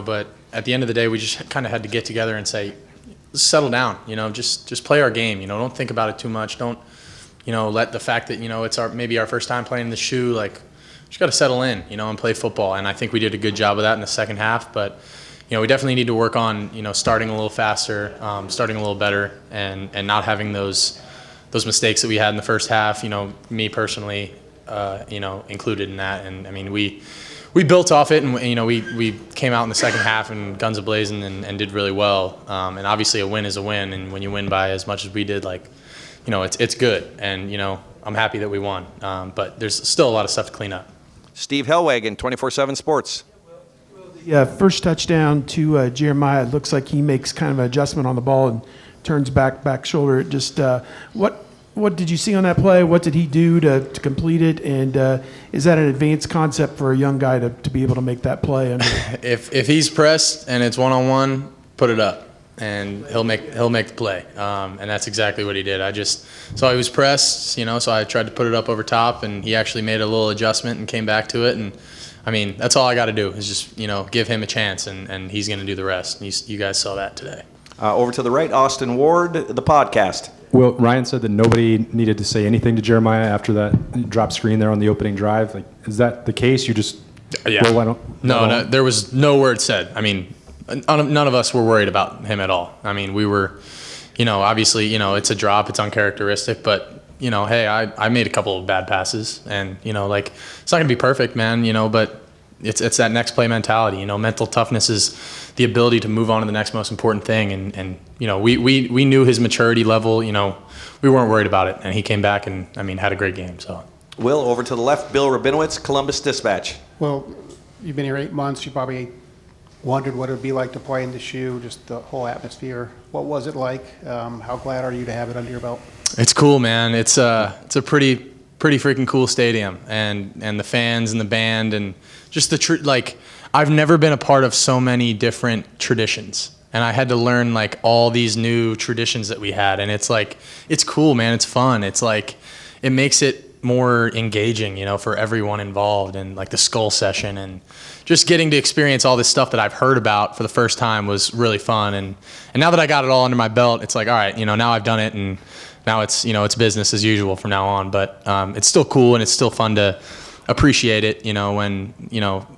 But at the end of the day, we just kind of had to get together and say, let's settle down, just play our game, don't think about it too much. Don't, let the fact that, it's maybe our first time playing the shoe, like, just got to settle in, and play football. And I think we did a good job of that in the second half. But, we definitely need to work on, starting a little faster, starting a little better, and not having those mistakes that we had in the first half, me personally, included in that. And, I mean, we built off it, and, we came out in the second half and guns a-blazing and did really well. And obviously a win is a win. And when you win by as much as we did, like, it's good. And, I'm happy that we won. But there's still a lot of stuff to clean up. Steve Hellwagen, 24/7 Sports. Yeah, first touchdown to Jeremiah. It looks like he makes kind of an adjustment on the ball and turns back shoulder. Just what did you see on that play? What did he do to complete it? And is that an advanced concept for a young guy to be able to make that play? If he's pressed and it's one-on-one, put it up, and he'll make the play. And that's exactly what he did. I just saw he was pressed, so I tried to put it up over top, and he actually made a little adjustment and came back to it. And I mean, that's all I got to do is just give him a chance, and he's going to do the rest. You guys saw that today. Over to the right, Austin Ward, the podcast. Well, Ryan said that nobody needed to say anything to Jeremiah after that drop screen there on the opening drive. Like, is that the case? You just No, there was no word said. I mean, none of us were worried about him at all. I mean, we were, obviously, it's a drop, it's uncharacteristic, but hey, I made a couple of bad passes, and it's not gonna be perfect, man. But it's that next play mentality. Mental toughness is the ability to move on to the next most important thing. And we knew his maturity level. We weren't worried about it, and he came back and had a great game. So. Will, over to the left, Bill Rabinowitz, Columbus Dispatch. Well, you've been here 8 months. You probably wondered what it would be like to play in the shoe, just the whole atmosphere. What was it like? How glad are you to have it under your belt? It's cool, man. It's a pretty freaking cool stadium, and the fans and the band and just I've never been a part of so many different traditions, and I had to learn like all these new traditions that we had, and it's cool, man. It's fun. It's like it makes it more engaging, for everyone involved, and like the skull session and just getting to experience all this stuff that I've heard about for the first time was really fun. And now that I got it all under my belt, it's like, all right, now I've done it, and now it's, it's business as usual from now on. But it's still cool, and it's still fun to appreciate it, when,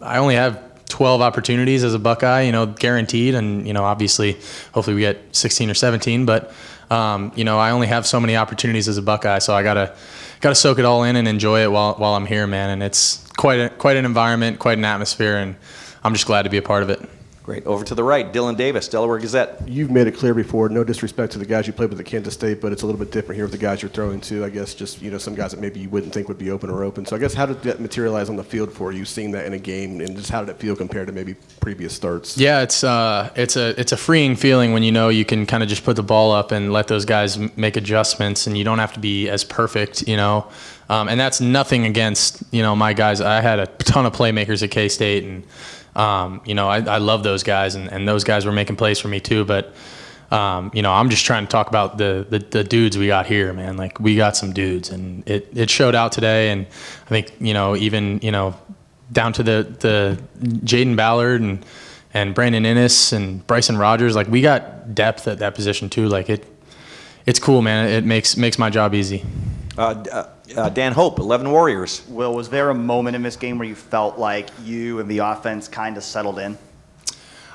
I only have 12 opportunities as a Buckeye, guaranteed. And, obviously, hopefully we get 16 or 17. But, I only have so many opportunities as a Buckeye, so I gotta soak it all in and enjoy it while I'm here, man. And it's quite an environment, quite an atmosphere, and I'm just glad to be a part of it. Great. Over to the right, Dylan Davis, Delaware Gazette. You've made it clear before, no disrespect to the guys you played with at Kansas State, but it's a little bit different here with the guys you're throwing to. I guess just, some guys that maybe you wouldn't think would be open. So I guess how did that materialize on the field for you, seeing that in a game, and just how did it feel compared to maybe previous starts? Yeah, it's a freeing feeling when you can kind of just put the ball up and let those guys make adjustments, and you don't have to be as perfect, and that's nothing against, my guys. I had a ton of playmakers at K-State, and I love those guys, and those guys were making plays for me too. But, I'm just trying to talk about the dudes we got here, man. Like, we got some dudes, and it showed out today. And I think, even, down to the Jaden Ballard and Brandon Innes and Bryson Rogers, like, we got depth at that position too. Like, it's cool, man. It makes my job easy. Dan Hope, 11 Warriors. Will, was there a moment in this game where you felt like you and the offense kind of settled in?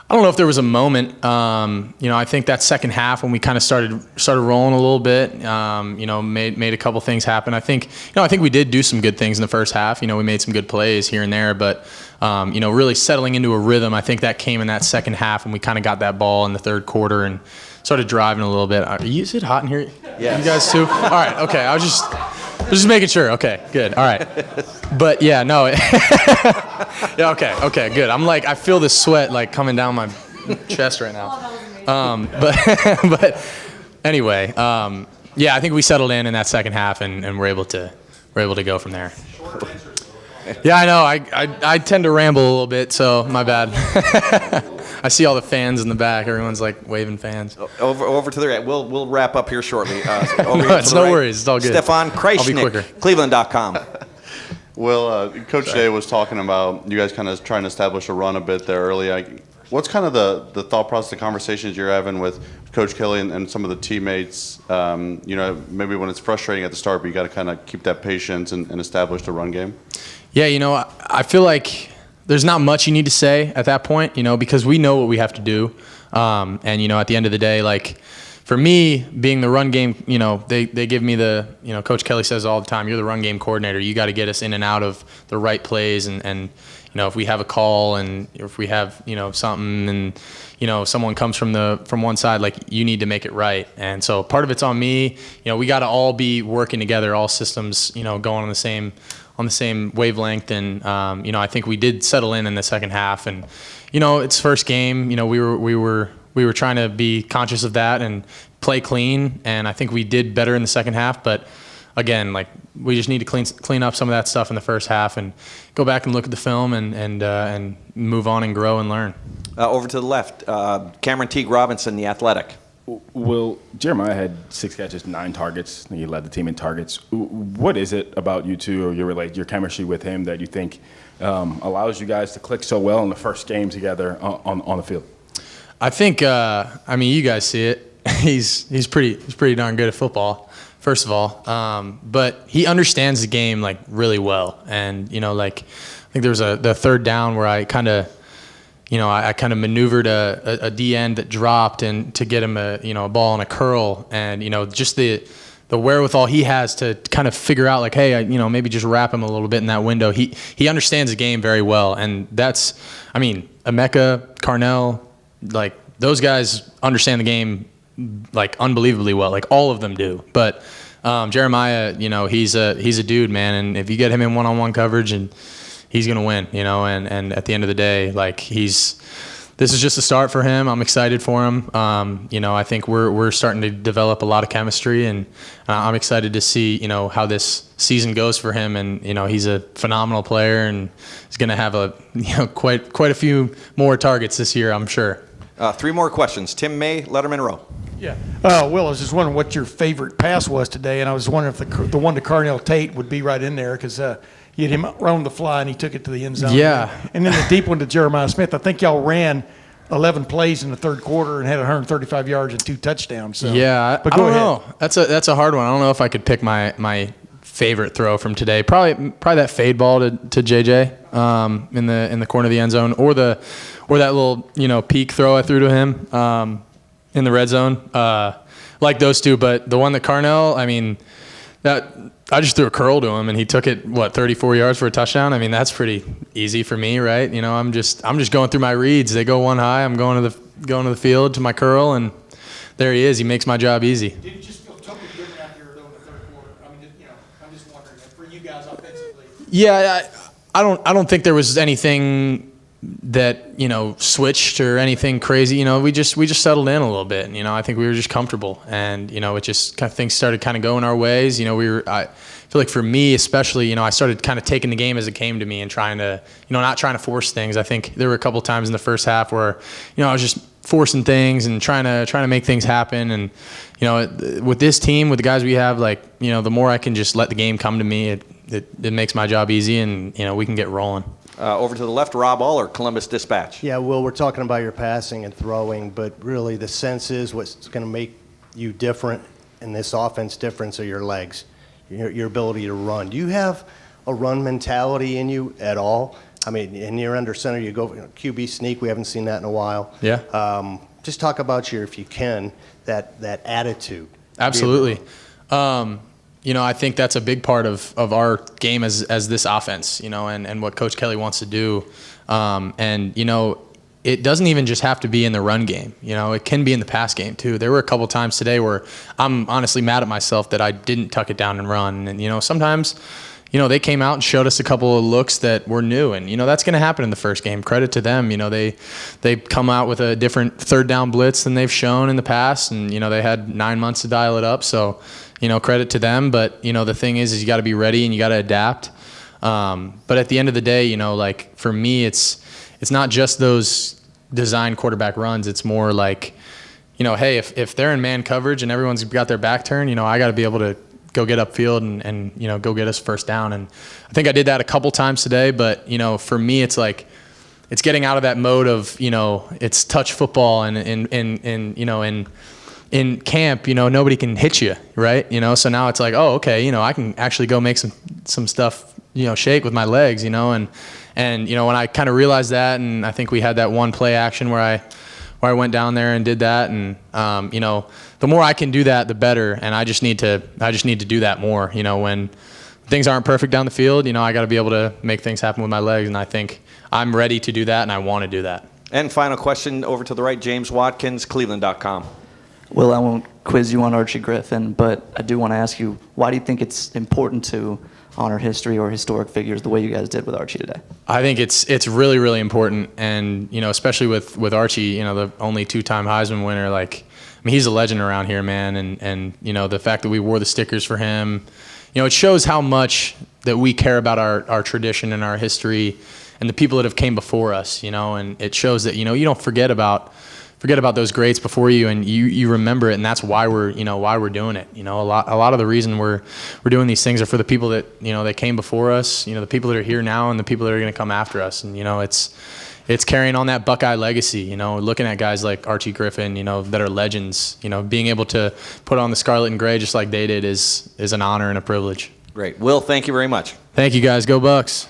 I don't know if there was a moment. I think that second half when we kind of started rolling a little bit, made a couple things happen. I think we did do some good things in the first half. We made some good plays here and there, but really settling into a rhythm, I think that came in that second half when we kind of got that ball in the third quarter and started driving a little bit. Is it hot in here? Yeah. You guys too? All right. Okay. I was just making sure. Okay. Good. All right. But yeah, no. Yeah. Okay. Okay. Good. I feel the sweat like coming down my chest right now. But anyway, yeah, I think we settled in that second half, and we're able to go from there. Yeah, I know. I tend to ramble a little bit, so my bad. I see all the fans in the back. Everyone's like waving fans. Over to the right. We'll wrap up here shortly. No worries. It's all good. Stefan I'll be quicker. Kreisnick, Cleveland.com. Well, Coach Day was talking about you guys kind of trying to establish a run a bit there early. What's kind of the thought process, the conversations you're having with Coach Kelly and some of the teammates? Maybe when it's frustrating at the start, but you got to kind of keep that patience and establish the run game. Yeah, I feel like there's not much you need to say at that point, because we know what we have to do. And at the end of the day, like for me, being the run game, they give me Coach Kelly says all the time, you're the run game coordinator. You got to get us in and out of the right plays. And if we have a call and if we have, something and, someone comes from one side, like you need to make it right. And so part of it's on me. We got to all be working together, all systems, going on the same wavelength. And, I think we did settle in the second half. And, it's first game. We were trying to be conscious of that and play clean. And I think we did better in the second half. But again, like we just need to clean up some of that stuff in the first half and go back and look at the film and move on and grow and learn. Over to the left, Cameron Teague Robinson, the Athletic. Well, Jeremiah had 6 catches, 9 targets. He led the team in targets. What is it about you two or your chemistry with him that you think allows you guys to click so well in the first game together on the field? I think, you guys see it. He's pretty darn good at football, first of all. But he understands the game like really well. And I think there was the third down where I kind of maneuvered a D end that dropped and to get him a ball and a curl, and just the wherewithal he has to kind of figure out like, hey, maybe just wrap him a little bit in that window. He understands the game very well, and that's Emeka, Carnell, like those guys understand the game like unbelievably well, like all of them do. But Jeremiah, he's a dude, man, and if you get him in one-on-one coverage and he's going to win, and at the end of the day, like this is just a start for him. I'm excited for him. I think we're starting to develop a lot of chemistry, and I'm excited to see, how this season goes for him. And, he's a phenomenal player and he's going to have quite a few more targets this year, I'm sure. 3 more questions. Tim May, Letterman Row. Yeah. Will, I was just wondering what your favorite pass was today, and I was wondering if the one to Carnell Tate would be right in there because you had him around the fly and he took it to the end zone. Yeah. And then the deep one to Jeremiah Smith. I think y'all ran 11 plays in the third quarter and had 135 yards and 2 touchdowns. So. Yeah, but I go don't ahead. know. That's a hard one. I don't know if I could pick my favorite throw from today. Probably that fade ball to JJ in the corner of the end zone, or that little peak throw I threw to him in the red zone. Like those two, but the one that Carnell, that I just threw a curl to him and he took it 34 yards for a touchdown. That's pretty easy for me, right? I'm just going through my reads. They go one high. I'm going to the field to my curl, and there he is. He makes my job easy. Did it just feel totally different out here though in the third quarter? I'm just wondering for you guys offensively. Yeah, I don't think there was anything that switched or anything crazy. We just settled in a little bit. And, I think we were just comfortable, and it just kind of things started kind of going our ways. I feel like for me especially, I started kind of taking the game as it came to me and trying to not trying to force things. I think there were a couple times in the first half where I was just forcing things and trying to make things happen. And with this team, with the guys we have, like the more I can just let the game come to me, it makes my job easy, and we can get rolling. Over to the left, Rob Aller, Columbus Dispatch. Yeah, Will, we're talking about your passing and throwing, but really the sense is what's going to make you different in this offense difference are your legs, your ability to run. Do you have a run mentality in you at all? And you're under center, you go QB sneak. We haven't seen that in a while. Yeah. Just talk about if you can, that attitude. Absolutely. I think that's a big part of our game as this offense, and what Coach Kelly wants to do. It doesn't even just have to be in the run game. It can be in the pass game too. There were a couple times today where I'm honestly mad at myself that I didn't tuck it down and run. And, sometimes, they came out and showed us a couple of looks that were new. And, that's going to happen in the first game. Credit to them. They come out with a different third down blitz than they've shown in the past. And, they had 9 months to dial it up. So, credit to them. But, the thing is you got to be ready and you got to adapt. But at the end of the day, like for me, it's not just those design quarterback runs. It's more like, hey, if they're in man coverage and everyone's got their back turned, I got to be able to go get upfield and you know, go get us first down. And I think I did that a couple times today, but you know, for me, it's like, it's getting out of that mode of, you know, it's touch football and you know, in camp, you know, nobody can hit you, right? You know, so now it's like, oh, okay, you know, I can actually go make some stuff, you know, shake with my legs, you know, and you know, when I kind of realized that, and I think we had that one play action where I went down there and did that, and you know, the more I can do that, the better, and I just need to do that more, you know, when things aren't perfect down the field, you know, I got to be able to make things happen with my legs, and I think I'm ready to do that, and I want to do that. And final question over to the right, James Watkins, Cleveland.com. Well, I won't quiz you on Archie Griffin, but I do want to ask you, why do you think it's important to honor history or historic figures the way you guys did with Archie today? I think it's really, really important, and you know, especially with Archie, you know, the only 2-time Heisman winner, like, I mean, he's a legend around here, man, and you know, the fact that we wore the stickers for him, you know, it shows how much that we care about our tradition and our history and the people that have came before us, you know, and it shows that, you know, you don't forget about those greats before you, and you remember it, and that's why we're doing it. You know, a lot of the reason we're doing these things are for the people that, you know, that came before us, you know, the people that are here now and the people that are going to come after us. And you know, it's carrying on that Buckeye legacy, you know, looking at guys like Archie Griffin, you know, that are legends, you know, being able to put on the scarlet and gray just like they did is an honor and a privilege. Great. Will, thank you very much. Thank you guys. Go Bucks.